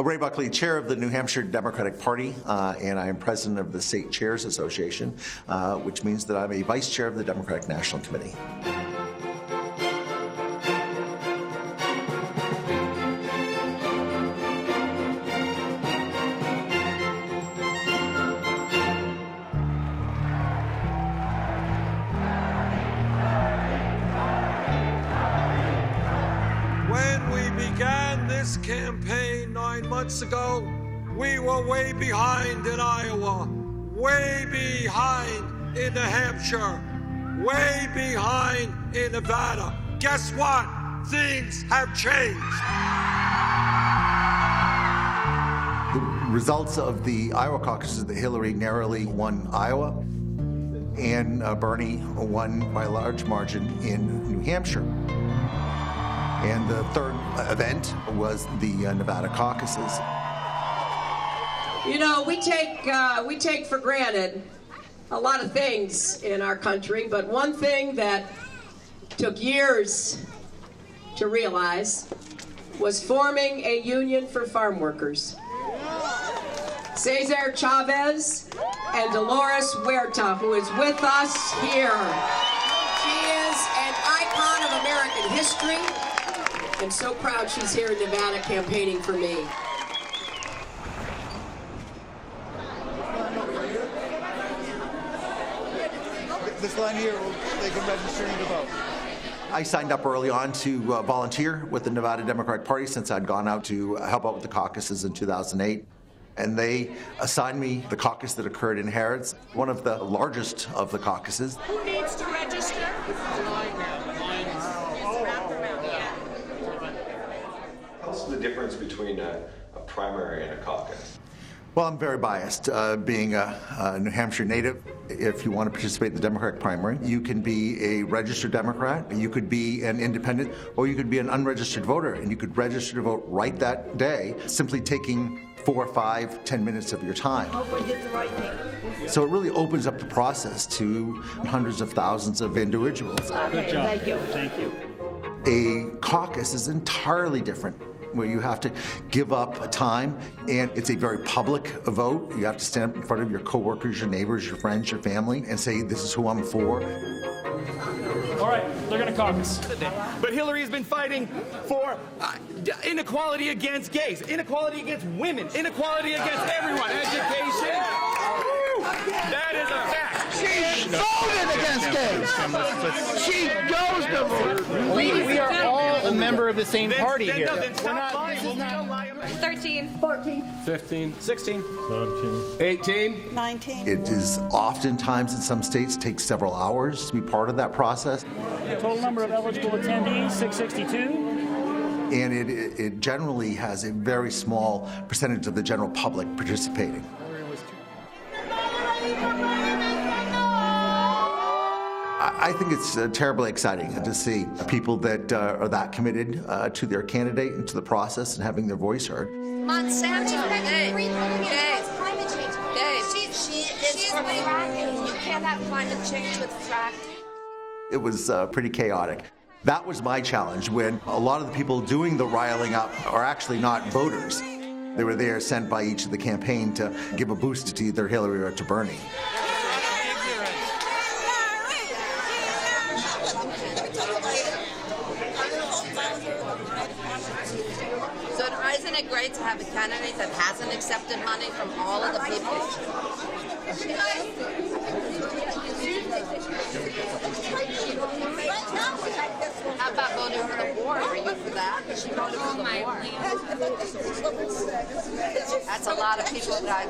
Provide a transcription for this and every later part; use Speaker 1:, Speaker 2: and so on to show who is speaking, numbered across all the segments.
Speaker 1: Ray Buckley, chair of the New Hampshire Democratic Party, and I am president of the State Chairs Association, which means that I'm a vice chair of the Democratic National Committee.
Speaker 2: Campaign 9 months ago, we were way behind in Iowa, way behind in New Hampshire, way behind in Nevada. Guess what? Things have changed.
Speaker 1: The results of the Iowa caucuses, that Hillary narrowly won Iowa, and Bernie won by a large margin in New Hampshire. And the third event was the Nevada caucuses.
Speaker 3: You know, we take for granted a lot of things in our country, but one thing that took years to realize was forming a union for farm workers. Cesar Chavez and Dolores Huerta, who is with us here. She is an icon of American history. I'm so proud she's here in Nevada campaigning for me.
Speaker 4: This line here, they can register to vote.
Speaker 1: I signed up early on to volunteer with the Nevada Democratic Party since I'd gone out to help out with the caucuses in 2008. And they assigned me the caucus that occurred in Harrods, one of the largest of the caucuses.
Speaker 5: Who needs to register?
Speaker 6: What's the difference between a primary and a caucus?
Speaker 1: Well, I'm very biased. Being a New Hampshire native, if you want to participate in the Democratic primary, you can be a registered Democrat, you could be an independent, or you could be an unregistered voter, and you could register to vote right that day, simply taking 4, 5, 10 minutes of your time. So it really opens up the process to hundreds of thousands of individuals.
Speaker 5: Good job. Thank you. Thank you.
Speaker 1: A caucus is entirely different, where you have to give up time, and it's a very public vote. You have to stand up in front of your coworkers, your neighbors, your friends, your family, and say, this is who I'm for.
Speaker 5: All right, they're going to caucus.
Speaker 7: But Hillary has been fighting for inequality against gays, inequality against women, inequality against everyone, education. That is a fact.
Speaker 4: She voted against gays. She goes to vote.
Speaker 8: We are all a member of the same party here.
Speaker 7: Then stop lying. We'll not lie.
Speaker 9: 13, 14,
Speaker 7: 15, 16,
Speaker 10: 17,
Speaker 7: 18,
Speaker 9: 19.
Speaker 1: It is oftentimes in some states takes several hours to be part of that process.
Speaker 5: Total number of eligible attendees, 662.
Speaker 1: And it generally has a very small percentage of the general public participating. I think it's terribly exciting to see people that are that committed to their candidate and to the process and having their voice heard.
Speaker 9: Monsanto, climate change. She's fracking. You can't have climate change with fracking.
Speaker 1: It was pretty chaotic. That was my challenge, when a lot of the people doing the riling up are actually not voters. They were there sent by each of the campaign to give a boost to either Hillary or to Bernie.
Speaker 9: Isn't it great to have a candidate that hasn't accepted money from all of the people? How about voting for the war? Are you for that? She voted for the war. That's a lot of people that I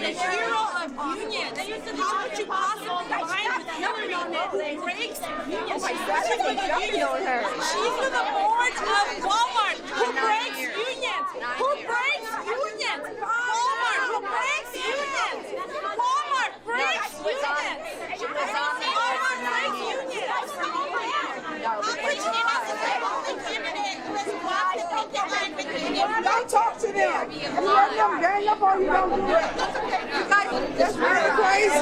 Speaker 11: hero of union. How could you possibly find with Hillary on that who breaks unions? She's to the board of Walmart. Who breaks unions? Who breaks unions? Walmart. Who breaks unions? Walmart breaks unions. Walmart breaks unions.
Speaker 12: Don't talk to them. You let them gang up on you, don't do it. That's really crazy.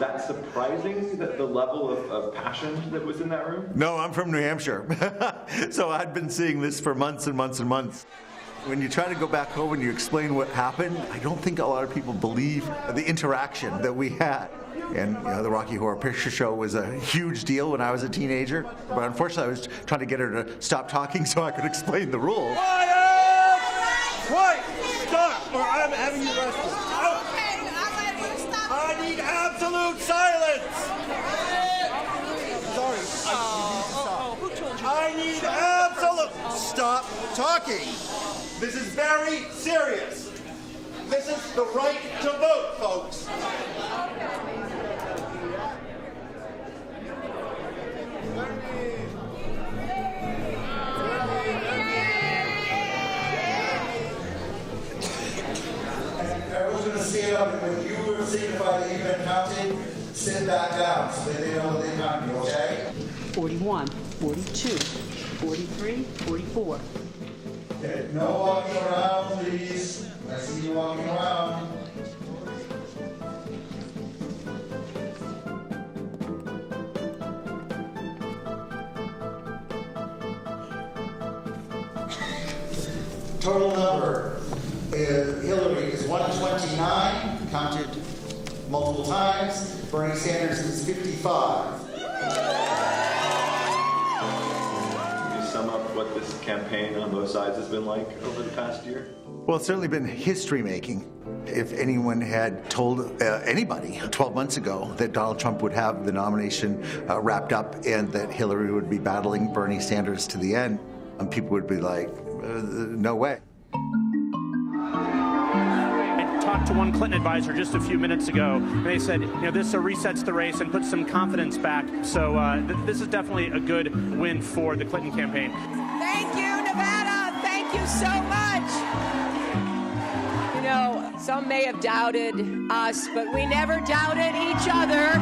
Speaker 6: that surprising, that the level of passion that was in that room?
Speaker 1: No, I'm from New Hampshire. So I'd been seeing this for months and months and months. When you try to go back home and you explain what happened, I don't think a lot of people believe the interaction that we had. And the Rocky Horror Picture Show was a huge deal when I was a teenager. But unfortunately, I was trying to get her to stop talking so I could explain the rules.
Speaker 2: Quiet! Stop, or I'm having you arrested. I need absolute silence!
Speaker 4: Sorry.
Speaker 2: Who told you? I need absolute... Stop talking! This is very serious. This is the right to vote, folks.
Speaker 10: Everyone's going to stand up, and when you were signify that you've been counted, sit back down so that they know what they counted, okay?
Speaker 13: 41, 42, 43, 44.
Speaker 10: Okay, no walking around, please. I see you walking around. Total number. Hillary is 129, counted multiple times. Bernie Sanders is 55.
Speaker 6: Can you sum up what this campaign on both sides has been like over the past year?
Speaker 1: Well, it's certainly been history-making. If anyone had told anybody 12 months ago that Donald Trump would have the nomination wrapped up and that Hillary would be battling Bernie Sanders to the end, people would be like, no way.
Speaker 5: Talked to one Clinton advisor just a few minutes ago, and they said, this resets the race and puts some confidence back. So this is definitely a good win for the Clinton campaign.
Speaker 3: Thank you, Nevada. Thank you so much. Some may have doubted us, but we never doubted each other.